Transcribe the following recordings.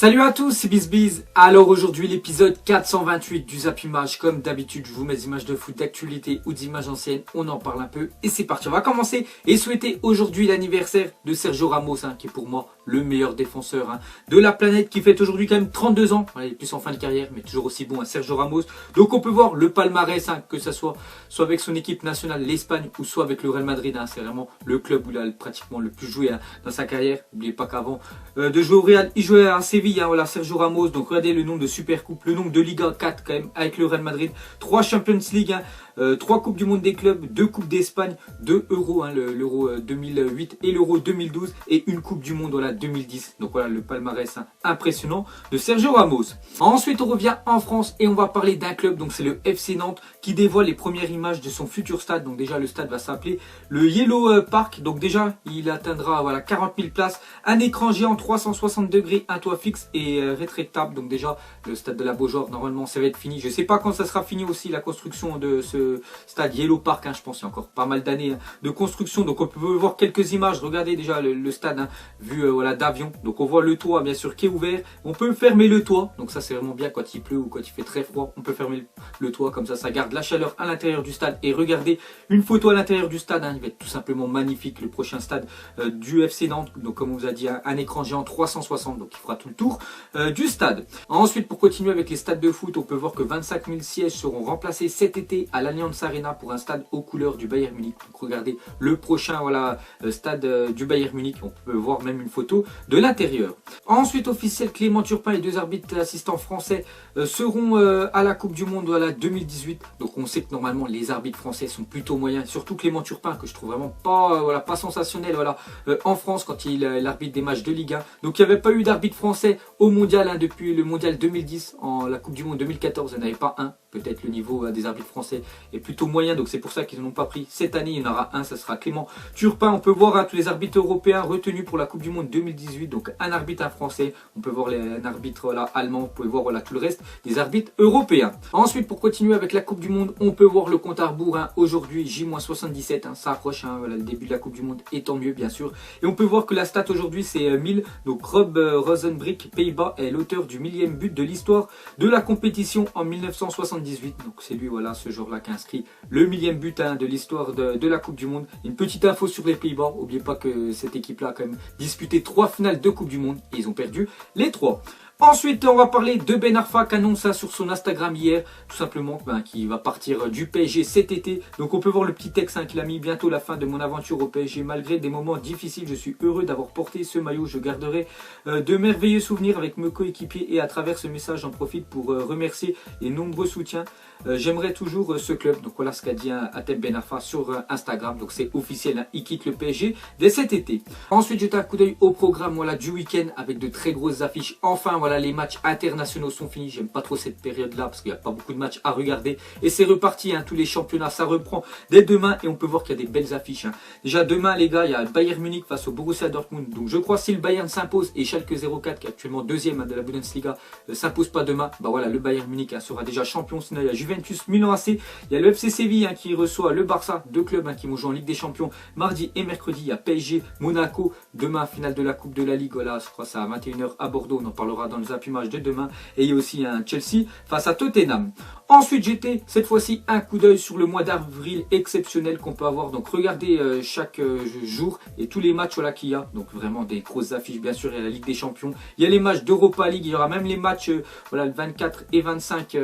Salut à tous, c'est BizBiz. Alors aujourd'hui l'épisode 428 du Zap Image. Comme d'habitude, je vous mets des images de foot d'actualité ou d'images anciennes. On en parle un peu et c'est parti. On va commencer et souhaiter aujourd'hui l'anniversaire de Sergio Ramos, qui est pour moi le meilleur défenseur de la planète, qui fête aujourd'hui quand même 32 ans. Voilà, il est plus en fin de carrière, mais toujours aussi bon, Sergio Ramos. Donc on peut voir le palmarès, que ce soit avec son équipe nationale, l'Espagne, ou soit avec le Real Madrid. C'est vraiment le club où il a pratiquement le plus joué dans sa carrière. N'oubliez pas qu'avant de jouer au Real, il jouait à Séville. Voilà, Sergio Ramos. Donc regardez le nombre de Supercoupes, le nombre de Liga 4 quand même avec le Real Madrid, 3 Champions League, 3 Coupes du Monde des clubs, 2 Coupes d'Espagne, 2 Euros, l'Euro 2008 et l'Euro 2012 et une Coupe du Monde 2010. Donc voilà le palmarès impressionnant de Sergio Ramos. Ensuite on revient en France et on va parler d'un club, donc c'est le FC Nantes qui dévoile les premières images de son futur stade. Donc déjà le stade va s'appeler le Yellow Park. Donc déjà il atteindra 40 000 places, un écran géant 360 degrés, un toit fixe et rétractable. Donc déjà le stade de la Beaujoire, normalement ça va être fini. Je sais pas quand ça sera fini aussi la construction de ce stade Yellow Park, je pense qu'il y a encore pas mal d'années de construction. Donc on peut voir quelques images. Regardez déjà le stade vu d'avion. Donc on voit le toit bien sûr qui est ouvert. On peut fermer le toit, donc ça c'est vraiment bien quand il pleut ou quand il fait très froid. On peut fermer le toit, comme ça garde la chaleur à l'intérieur du stade. Et regardez une photo à l'intérieur du stade, il va être tout simplement magnifique le prochain stade du FC Nantes. Donc comme on vous a dit, un écran géant 360, donc il fera tout le tour du stade. Ensuite, pour continuer avec les stades de foot, on peut voir que 25 000 sièges seront remplacés cet été à l'Allianz Arena pour un stade aux couleurs du Bayern Munich. Donc regardez le prochain stade du Bayern Munich. On peut voir même une photo de l'intérieur. Ensuite, officiel, Clément Turpin et 2 arbitres assistants français seront à la Coupe du Monde 2018. Donc on sait que normalement les arbitres français sont plutôt moyens, surtout Clément Turpin que je trouve vraiment pas sensationnel en France quand il arbitre des matchs de Ligue 1. Donc il n'y avait pas eu d'arbitre français au mondial depuis le mondial 2010. En la Coupe du Monde 2014, il n'y en avait pas un. Peut-être le niveau des arbitres français est plutôt moyen, donc c'est pour ça qu'ils n'en ont pas pris. Cette année, il y en aura un, ça sera Clément Turpin. On peut voir tous les arbitres européens retenus pour la Coupe du Monde 2018. Donc un arbitre, un français. On peut voir un arbitre allemand. Vous pouvez voir tout le reste des arbitres européens. Ensuite, pour continuer avec la Coupe du Monde, on peut voir le compte à rebours. Aujourd'hui, J-77, ça approche. Le début de la Coupe du Monde, et tant mieux, bien sûr. Et on peut voir que la stat aujourd'hui, c'est 1000. Donc Rob Rosenbrick, Pays-Bas, est l'auteur du 1000e but de l'histoire de la compétition en 1978. Donc c'est lui ce jour-là qui a inscrit le 1000e but de l'histoire de la Coupe du Monde. Une petite info sur les Pays-Bas, n'oubliez pas que cette équipe-là a quand même disputé 3 finales de Coupe du Monde et ils ont perdu les 3. Ensuite, on va parler de Ben Arfa qui annonce sur son Instagram hier, tout simplement, qu'il va partir du PSG cet été. Donc on peut voir le petit texte qu'il a mis: bientôt la fin de mon aventure au PSG. Malgré des moments difficiles, je suis heureux d'avoir porté ce maillot. Je garderai de merveilleux souvenirs avec mes coéquipiers et à travers ce message, j'en profite pour remercier les nombreux soutiens. J'aimerais toujours ce club. Donc voilà ce qu'a dit Ateb Ben Arfa sur Instagram. Donc c'est officiel, il quitte le PSG dès cet été. Ensuite, jetez un coup d'œil au programme du week-end avec de très grosses affiches. Enfin, les matchs internationaux sont finis. J'aime pas trop cette période-là parce qu'il n'y a pas beaucoup de matchs à regarder. Et c'est reparti, tous les championnats, ça reprend dès demain. Et on peut voir qu'il y a des belles affiches. Déjà demain, les gars, il y a le Bayern Munich face au Borussia Dortmund. Donc je crois si le Bayern s'impose et Schalke 04, qui est actuellement deuxième de la Bundesliga, s'impose pas demain, le Bayern Munich sera déjà champion. Sinon, il y a Juventus, Milan AC. Il y a le FC Séville qui reçoit le Barça. 2 clubs qui vont jouer en Ligue des Champions mardi et mercredi. Il y a PSG, Monaco. Demain, finale de la Coupe de la Ligue. Je crois que c'est à 21h à Bordeaux. On en parlera dans le Zap Image de demain. Et il y a aussi un Chelsea face à Tottenham. Ensuite, jetez cette fois-ci un coup d'œil sur le mois d'avril exceptionnel qu'on peut avoir. Donc regardez chaque jour et tous les matchs qu'il y a. Donc vraiment des grosses affiches, bien sûr. Il y a la Ligue des Champions. Il y a les matchs d'Europa League. Il y aura même les matchs le 24 et 25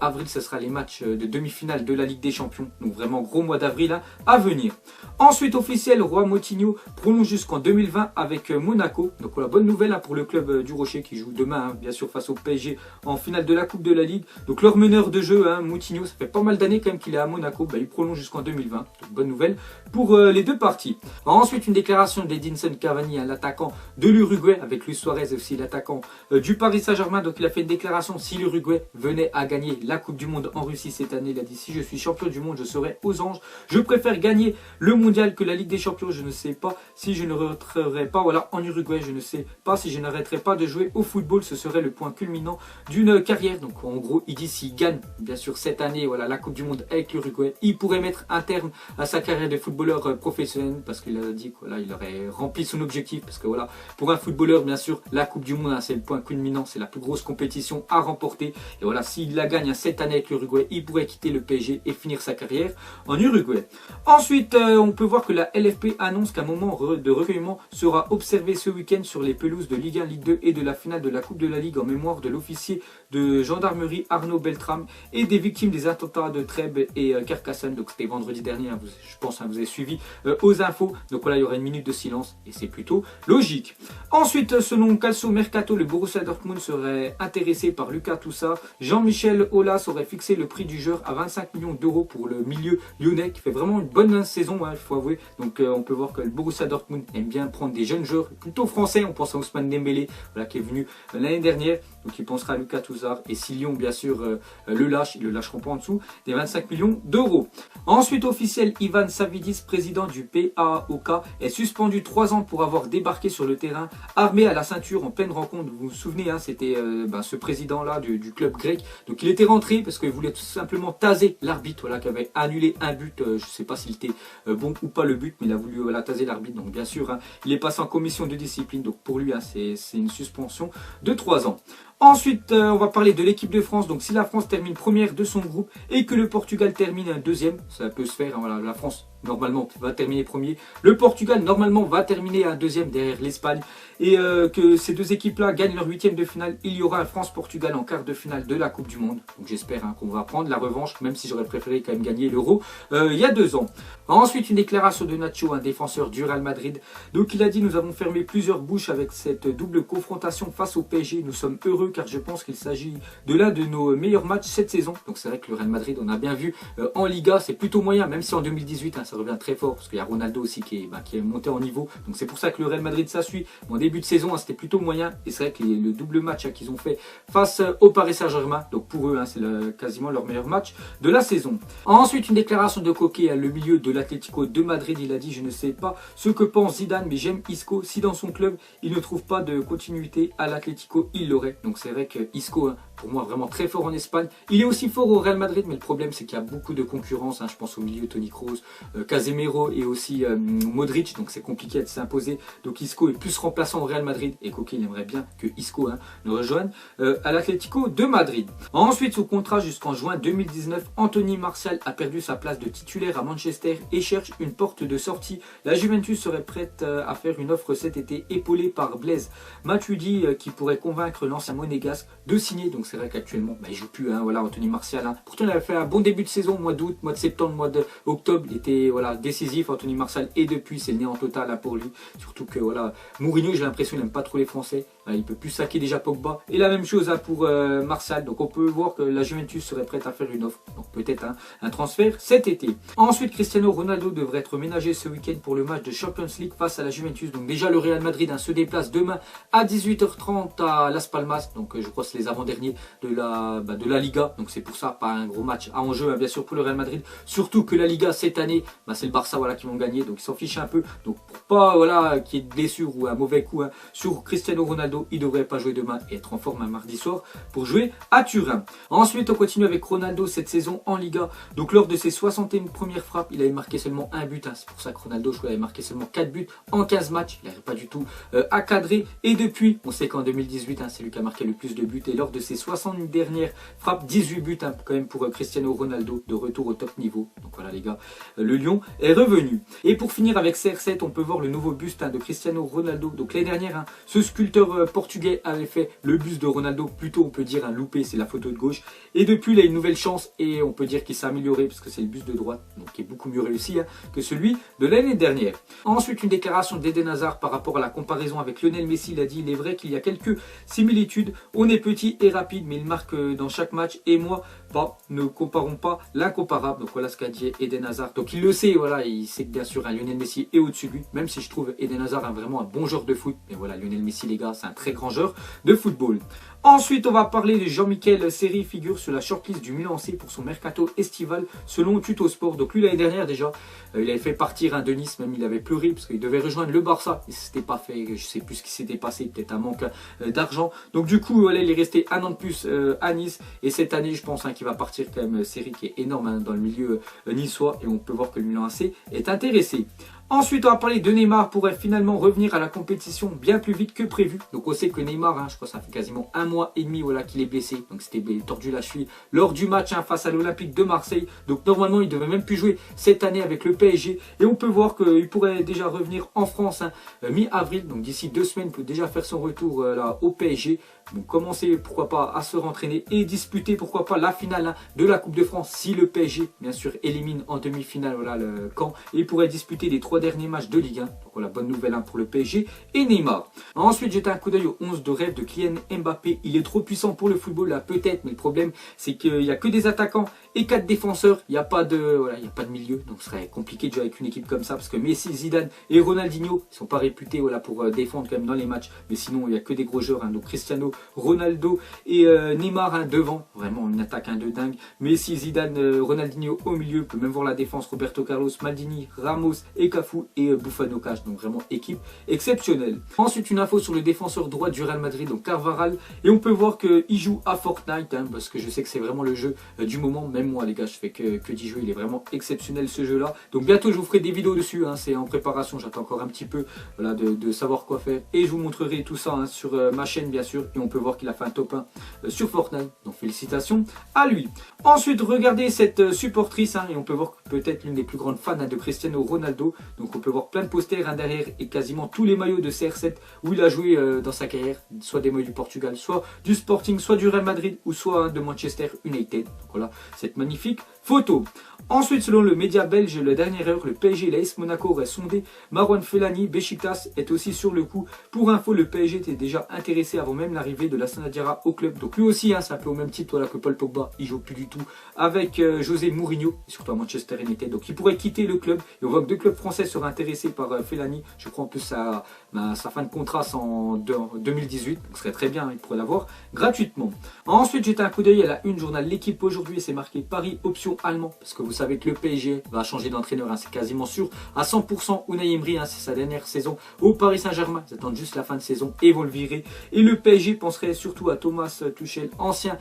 avril. Ce sera les matchs de demi-finale de la Ligue des Champions. Donc vraiment gros mois d'avril à venir. Ensuite, officiel, Roi Moutinho prolonge jusqu'en 2020 avec Monaco. Donc voilà, bonne nouvelle pour le club du Rocher qui joue demain, bien sûr, face au PSG en finale de la Coupe de la Ligue. Donc leur meneur de jeu, Moutinho, ça fait pas mal d'années quand même qu'il est à Monaco. Il prolonge jusqu'en 2020. Donc, bonne nouvelle pour les deux parties. Ensuite, une déclaration d'Edinson Cavani, l'attaquant de l'Uruguay, avec Luis Suarez aussi, l'attaquant du Paris Saint-Germain. Donc il a fait une déclaration: si l'Uruguay venait à gagner la Coupe du Monde en Russie cette année, il a dit: si je suis champion du monde, je serai aux anges. Je préfère gagner le mondial que la Ligue des Champions. Je ne sais pas si je ne rentrerai pas en Uruguay. Je ne sais pas si je n'arrêterai pas de jouer au foot. football, ce serait le point culminant d'une carrière. Donc en gros, il dit s'il gagne bien sûr cette année voilà, la Coupe du Monde avec l'Uruguay, il pourrait mettre un terme à sa carrière de footballeur professionnel parce qu'il a dit qu'il il aurait rempli son objectif. Parce que voilà, pour un footballeur, bien sûr, la Coupe du Monde, hein, c'est le point culminant, c'est la plus grosse compétition à remporter. Et voilà, s'il la gagne cette année avec l'Uruguay, il pourrait quitter le PSG et finir sa carrière en Uruguay. Ensuite, on peut voir que la LFP annonce qu'un moment de recueillement sera observé ce week-end sur les pelouses de Ligue 1, Ligue 2 et de la finale de la Coupe de la Ligue en mémoire de l'officier de gendarmerie Arnaud Beltrame et des victimes des attentats de Trèbes et Carcassonne. Donc c'était vendredi dernier, hein, je pense que vous avez suivi aux infos. Donc voilà, il y aura une minute de silence et c'est plutôt logique. Ensuite, selon Calcio Mercato, le Borussia Dortmund serait intéressé par Lucas Toussaint. Jean-Michel Aulas aurait fixé le prix du joueur à 25 millions d'euros pour le milieu lyonnais qui fait vraiment une bonne saison, hein, il faut avouer. Donc on peut voir que le Borussia Dortmund aime bien prendre des jeunes joueurs plutôt français. On pense à Ousmane Dembélé voilà, qui est venu l'année dernière. Donc il pensera à Lucas Toussaint. Et si Lyon, bien sûr, le lâche, ils ne le lâcheront pas en dessous des 25 millions d'euros. Ensuite, officiel, Ivan Savidis, président du PAOK, est suspendu 3 ans pour avoir débarqué sur le terrain armé à la ceinture en pleine rencontre. Vous vous souvenez, hein, c'était ce président-là du club grec. Donc il était rentré parce qu'il voulait tout simplement taser l'arbitre voilà, qui avait annulé un but. Je ne sais pas s'il était bon ou pas le but, mais il a voulu voilà, taser l'arbitre. Donc bien sûr, hein, il est passé en commission de discipline. Donc pour lui, hein, c'est une suspension de 3 ans. Ensuite, on va parler de l'équipe de France. Donc si la France termine première de son groupe et que le Portugal termine deuxième, ça peut se faire. Hein, voilà, la France normalement va terminer premier. Le Portugal normalement va terminer un deuxième derrière l'Espagne. Et que ces deux équipes-là gagnent leur huitième de finale. Il y aura un France-Portugal en quart de finale de la Coupe du Monde. Donc j'espère hein, qu'on va prendre la revanche, même si j'aurais préféré quand même gagner l'Euro il y a 2 ans. Ensuite, une déclaration de Nacho, un défenseur du Real Madrid. Donc il a dit: nous avons fermé plusieurs bouches avec cette double confrontation face au PSG. Nous sommes heureux car je pense qu'il s'agit de l'un de nos meilleurs matchs cette saison. Donc c'est vrai que le Real Madrid, on a bien vu en Liga, c'est plutôt moyen, même si en 2018, hein, ça revient très fort, parce qu'il y a Ronaldo aussi qui est monté en niveau. Donc c'est pour ça que le Real Madrid, ça suit. En début de saison, hein, c'était plutôt moyen. Et c'est vrai que le double match hein, qu'ils ont fait face au Paris Saint-Germain, donc pour eux, hein, c'est quasiment leur meilleur match de la saison. Ensuite, une déclaration de Coquet, hein, le milieu de l'Atlético de Madrid. Il a dit: je ne sais pas ce que pense Zidane, mais j'aime Isco. Si dans son club, il ne trouve pas de continuité à l'Atlético, il l'aurait. Donc c'est vrai que Isco, hein, pour moi, vraiment très fort en Espagne. Il est aussi fort au Real Madrid, mais le problème, c'est qu'il y a beaucoup de concurrence. Hein. Je pense au milieu Toni Kroos, Casemiro et aussi Modric. Donc c'est compliqué de s'imposer. Donc Isco est plus remplaçant au Real Madrid. Et Coquet, il aimerait bien que Isco hein, le rejoigne à l'Atlético de Madrid. Ensuite, sous contrat jusqu'en juin 2019, Anthony Martial a perdu sa place de titulaire à Manchester et cherche une porte de sortie. La Juventus serait prête à faire une offre cet été, épaulée par Blaise Matuidi, qui pourrait convaincre l'ancien monégasque de signer. Donc c'est vrai qu'actuellement, il joue plus, hein, voilà, Anthony Martial. Hein. Pourtant, il avait fait un bon début de saison, mois d'août, mois de septembre, mois d'octobre. Il était voilà, décisif, Anthony Martial. Et depuis, c'est le néant total hein, pour lui. Surtout que voilà, Mourinho, j'ai l'impression, il n'aime pas trop les Français. Il peut plus saquer déjà Pogba. Et la même chose hein, pour Martial. Donc on peut voir que la Juventus serait prête à faire une offre. Donc peut-être hein, un transfert cet été. Ensuite, Cristiano Ronaldo devrait être ménagé ce week-end pour le match de Champions League face à la Juventus. Donc déjà, le Real Madrid hein, se déplace demain à 18h30 à Las Palmas. Donc je crois que c'est les avant-derniers de la Liga. Donc c'est pour ça, pas un gros match à enjeu hein, bien sûr pour le Real Madrid. Surtout que la Liga cette année, c'est le Barça voilà, qui vont gagner. Donc ils s'en fichent un peu. Donc pour pas voilà, qu'il y ait de blessure ou un mauvais coup hein, sur Cristiano Ronaldo, il ne devrait pas jouer demain et être en forme un mardi soir pour jouer à Turin. Ensuite, on continue avec Ronaldo cette saison en Liga. Donc lors de ses 61 premières frappes, il avait marqué seulement un but. Hein. C'est pour ça que Ronaldo, je crois, avait marqué seulement 4 buts en 15 matchs. Il n'arrive pas du tout à cadrer. Et depuis, on sait qu'en 2018, hein, c'est lui qui a marqué le plus de buts. Et lors de ses 60 dernières frappes, 18 buts hein, quand même pour Cristiano Ronaldo, de retour au top niveau. Donc voilà les gars, le Lion est revenu. Et pour finir avec CR7, on peut voir le nouveau buste hein, de Cristiano Ronaldo. Donc l'année dernière, hein, ce sculpteur portugais avait fait le buste de Ronaldo, plutôt on peut dire un loupé, c'est la photo de gauche. Et depuis, il a une nouvelle chance et on peut dire qu'il s'est amélioré parce que c'est le buste de droite, donc qui est beaucoup mieux réussi hein, que celui de l'année dernière. Ensuite, une déclaration d'Eden Hazard par rapport à la comparaison avec Lionel Messi. Il a dit: il est vrai qu'il y a quelques similitudes. On est petit et rapide, mais il marque dans chaque match. Et moi, ne comparons pas l'incomparable. Donc voilà ce qu'a dit Eden Hazard. Donc il le sait, voilà, il sait que bien sûr un Lionel Messi est au-dessus de lui, même si je trouve Eden Hazard vraiment un bon joueur de foot. Mais voilà, Lionel Messi les gars, c'est un très grand joueur de football. Ensuite, on va parler de Jean-Michel Seri, figure sur la shortlist du Milan AC pour son mercato estival selon Tuttosport. Donc lui, l'année dernière déjà, il avait fait partir de Nice, même il avait pleuré parce qu'il devait rejoindre le Barça. Et c'était pas fait, je sais plus ce qui s'était passé, peut-être un manque d'argent. Donc du coup, voilà, il est resté un an de plus à Nice. Et cette année, je pense qu'il va partir quand même, Seri qui est énorme dans le milieu niçois. Et on peut voir que le Milan AC est intéressé. Ensuite, on va parler de Neymar, pourrait finalement revenir à la compétition bien plus vite que prévu. Donc on sait que Neymar, je crois que ça fait quasiment un mois et demi voilà, qu'il est blessé. Donc c'était tordu la cheville lors du match face à l'Olympique de Marseille. Donc normalement, il devait même plus jouer cette année avec le PSG. Et on peut voir qu'il pourrait déjà revenir en France mi-avril. Donc d'ici 2 semaines, il peut déjà faire son retour là, au PSG. Donc commencer pourquoi pas à se rentraîner et disputer pourquoi pas la finale de la Coupe de France si le PSG bien sûr élimine en demi-finale voilà, le camp. Et il pourrait disputer les 3 derniers matchs de Ligue 1. Donc voilà, bonne nouvelle pour le PSG et Neymar. Ensuite, j'étais un coup d'œil au 11 de rêve de Kylian Mbappé. Il est trop puissant pour le football là peut-être, mais le problème c'est qu'il n'y a que des attaquants et 4 défenseurs. Il n'y a pas de milieu, donc ce serait compliqué de jouer avec une équipe comme ça parce que Messi, Zidane et Ronaldinho ils sont pas réputés voilà, pour défendre quand même dans les matchs. Mais sinon il n'y a que des gros joueurs, donc Cristiano Ronaldo et Neymar devant, vraiment une attaque de dingue. Messi, Zidane, Ronaldinho au milieu, on peut même voir la défense, Roberto Carlos, Maldini, Ramos et Cafu et Buffon au cash, donc vraiment équipe exceptionnelle. Ensuite une info sur le défenseur droit du Real Madrid, donc Carvajal, et on peut voir qu'il joue à Fortnite, parce que je sais que c'est vraiment le jeu du moment, même moi les gars je fais que d'y jouer, il est vraiment exceptionnel ce jeu là, donc bientôt je vous ferai des vidéos dessus, c'est en préparation, j'attends encore un petit peu voilà, de savoir quoi faire, et je vous montrerai tout ça sur ma chaîne bien sûr, et on peut voir qu'il a fait un top 1 sur Fortnite, donc félicitations à lui. Ensuite regardez cette supportrice, et on peut voir que peut-être l'une des plus grandes fans de Cristiano Ronaldo, donc on peut voir plein de posters derrière et quasiment tous les maillots de CR7 où il a joué dans sa carrière, soit des maillots du Portugal, soit du Sporting, soit du Real Madrid ou soit de Manchester United. Donc voilà cette magnifique photo. Ensuite, selon le média belge, la dernière heure, le PSG et l'AS Monaco auraient sondé Marouane Fellaini. Besiktas est aussi sur le coup. Pour info, le PSG était déjà intéressé avant même l'arrivée de Lassana Diarra au club. Donc lui aussi, c'est un peu au même titre voilà, que Paul Pogba. Il joue plus du tout avec José Mourinho, surtout à Manchester United. Donc il pourrait quitter le club. Et on voit que 2 clubs français seraient intéressés par Fellaini. Je crois en plus sa fin de contrat c'est en 2018. Donc ce serait très bien, il pourrait l'avoir gratuitement. Ensuite, j'étais un coup d'œil à la une journal L'équipe aujourd'hui et c'est marqué Paris option allemand. Parce que vous savez que le PSG va changer d'entraîneur, c'est quasiment sûr. À 100%, Unai Emery, c'est sa dernière saison au Paris Saint-Germain. Ils attendent juste la fin de saison et vont le virer. Et le PSG penserait surtout à Thomas Tuchel, ancien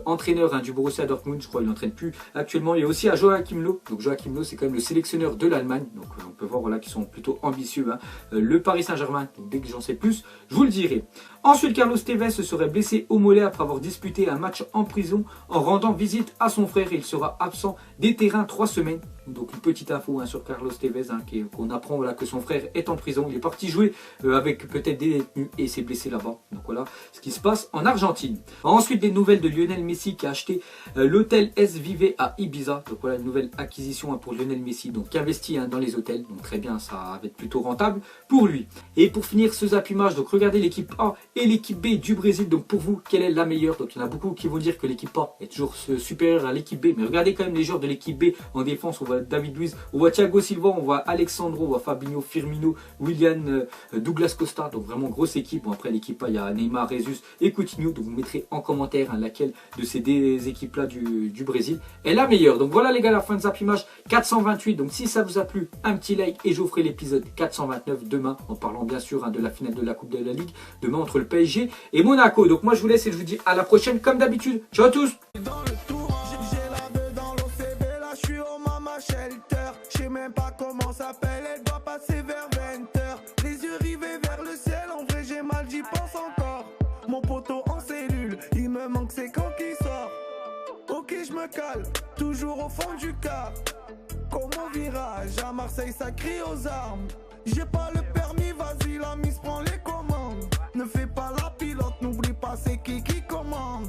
entraîneur du Borussia Dortmund. Je crois qu'il n'entraîne plus actuellement. Et aussi à Joachim Löw. Donc Joachim Löw, c'est quand même le sélectionneur de l'Allemagne. Donc on peut voir voilà, qu'ils sont plutôt ambitieux. Le Paris Saint-Germain, dès que j'en sais plus, je vous le dirai. Ensuite, Carlos Tevez se serait blessé au mollet après avoir disputé un match en prison en rendant visite à son frère. Il sera absent des terrains 3 semaines. Donc une petite info sur Carlos Tevez qu'on apprend voilà, que son frère est en prison. Il est parti jouer avec peut-être des détenus et s'est blessé là-bas. Donc voilà ce qui se passe en Argentine. Ensuite des nouvelles de Lionel Messi qui a acheté l'hôtel S Vive à Ibiza. Donc voilà une nouvelle acquisition pour Lionel Messi. Donc qui investit dans les hôtels. Donc très bien, ça va être plutôt rentable pour lui. Et pour finir ce Zap Image, donc regardez l'équipe A et l'équipe B du Brésil. Donc pour vous, quelle est la meilleure? Donc il y en a beaucoup qui vont dire que l'équipe A est toujours supérieure à l'équipe B. Mais regardez quand même les joueurs de l'équipe B en défense. On voit David Luiz, on voit Thiago Silva, on voit Alexandro, on voit Fabinho, Firmino, Willian, Douglas Costa. Donc vraiment grosse équipe. Bon, après l'équipe A, il y a Neymar, Jesus et Coutinho. Donc vous mettrez en commentaire laquelle de ces deux équipes-là du Brésil est la meilleure. Donc voilà les gars, la fin de Zap Image 428. Donc si ça vous a plu, un petit like et je vous ferai l'épisode 429 demain en parlant bien sûr de la finale de la Coupe de la Ligue demain entre le PSG et Monaco. Donc moi je vous laisse et je vous dis à la prochaine comme d'habitude. Ciao à tous. Shelter, je sais même pas comment s'appelle, elle doit passer vers 20h. Les yeux rivés vers le ciel, en vrai j'ai mal, j'y pense encore. Mon poteau en cellule, il me manque c'est quand qu'il sort. Ok je me cale, toujours au fond du car. Comme au virage, à Marseille ça crie aux armes. J'ai pas le permis, vas-y la mise prend les commandes. Ne fais pas la pilote, n'oublie pas c'est qui commande.